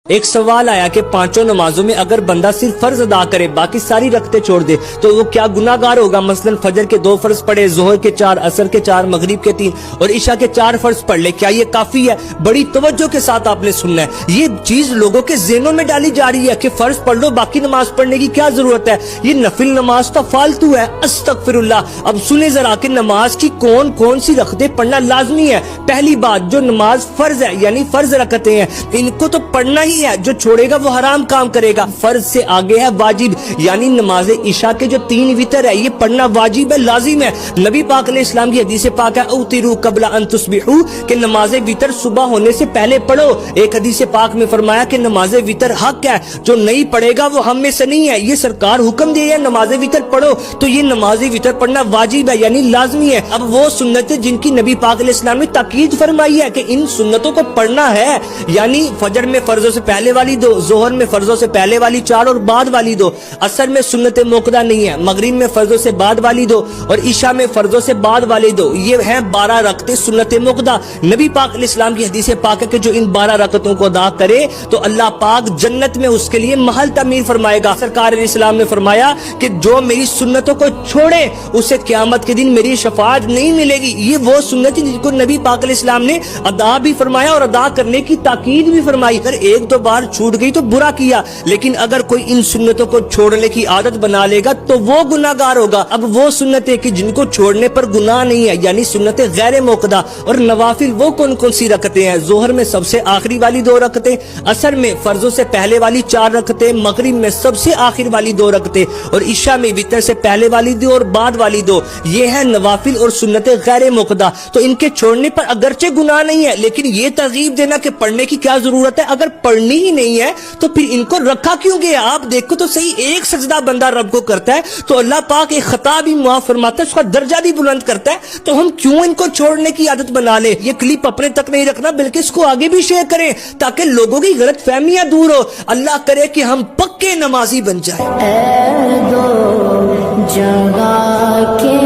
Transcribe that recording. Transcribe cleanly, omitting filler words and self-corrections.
ایک سوال آیا کہ پانچوں نمازوں میں اگر بندہ صرف فرض ادا کرے باقی ساری رکعتیں چھوڑ دے تو وہ کیا گناہ گار ہوگا؟ مثلا فجر کے 2 فرض پڑھے، ظہر کے 4، عصر کے 4، مغرب کے 3 اور عشاء کے 4 فرض پڑھ لے، کیا یہ کافی ہے؟ بڑی توجہ کے ساتھ آپ نے سننا ہے، یہ چیز لوگوں کے ذہنوں میں ڈالی جا رہی ہے کہ فرض پڑھ لو، باقی نماز پڑھنے کی کیا ضرورت ہے؟ یہ نفل نماز تو فالتو ہے، استغفر اللہ۔ اب سنیں ذرا کہ نماز کی کون کون سی رکعتیں پڑھنا لازمی ہے۔ پہلی بات، جو نماز فرض ہے یعنی فرض رکعتیں ہیں، ان کو تو پڑھنا ہی ہے، جو چھوڑے گا وہ حرام کام کرے گا۔ فرض سے آگے ہے واجب، یعنی نماز عشاء کے جو 3 وتر ہے یہ پڑھنا واجب ہے، لازم ہے۔ نبی پاک علیہ السلام کی حدیث پاک ہے اوتروا قبل ان تصبحوا، کہ نماز وتر صبح ہونے سے پہلے پڑھو۔ ایک حدیث پاک میں فرمایا کہ نماز وتر حق ہے، جو نہیں پڑھے گا وہ ہم میں سے نہیں ہے۔ یہ سرکار حکم دے ہے نماز وتر پڑھو، تو یہ نماز وتر پڑھنا واجب ہے یعنی لازمی ہے۔ اب وہ سنتیں جن کی نبی پاک علیہ السلام نے تاکید فرمائی ہے کہ ان سنتوں کو پڑھنا ہے، یعنی فجر میں فرضوں سے پہلے والی 2، ظہر میں فرضوں سے پہلے والی 4 اور بعد والی 2، عصر میں سنت موقدہ نہیں ہے، مغرب میں فرضوں سے بعد والی 2 اور عشاء میں فرضوں سے بعد والی 2، یہ ہیں 12 رکعتیں سنت موقدہ۔ نبی پاک علیہ السلام کی حدیث پاک ہے کہ جو ان 12 رکعتوں کو ادا کرے تو اللہ پاک جنت میں اس کے لیے محل تعمیر فرمائے گا۔ سرکار علیہ السلام نے فرمایا کہ جو میری سنتوں کو چھوڑے اسے قیامت کے دن میری شفاعت نہیں ملے گی۔ یہ وہ سنت جن کو نبی پاک علیہ السلام نے ادا بھی فرمایا اور ادا کرنے کی تاکید بھی فرمائی۔ اگر 1-2 بار چھوٹ گئی تو برا کیا، لیکن اگر کوئی ان سنتوں کو چھوڑنے کی عادت بنا لے گا تو وہ گناہ گار ہوگا۔ اب وہ سنتیں کہ جن کو چھوڑنے پر گناہ نہیں ہے، یعنی سنتیں غیر موقدہ اور نوافل، وہ کون کون سی رکعتیں ہیں؟ ظہر میں سب سے آخری والی 2 رکعتیں، عصر میں فرضوں سے پہلے والی 4 رکعتیں، مغرب میں سب سے آخر والی 2 رکعتیں اور عشاء میں وتر سے پہلے والی 2 اور بعد والی 2۔ یہ ہے نوافل اور سنتیں غیر موقدہ، تو ان کے چھوڑنے پر اگرچہ گناہ نہیں ہے، لیکن یہ ترغیب دینا کہ پڑھنے کی کیا ضرورت ہے، اگر پڑھنی ہی نہیں ہے تو پھر ان کو رکھا کیوں گیا؟ آپ دیکھو تو صحیح، ایک سجدہ بندہ رب کو کرتا ہے تو اللہ پاک ایک خطا بھی معاف فرماتا ہے، اس کا درجہ بھی بلند کرتا ہے، تو ہم کیوں ان کو چھوڑنے کی عادت بنا لیں؟ یہ کلپ اپنے تک نہیں رکھنا بلکہ اس کو آگے بھی شیئر کریں تاکہ لوگوں کی غلط فہمیاں دور ہو۔ اللہ کرے کہ ہم پکے نمازی بن جائیں۔ اے دو جگہ کے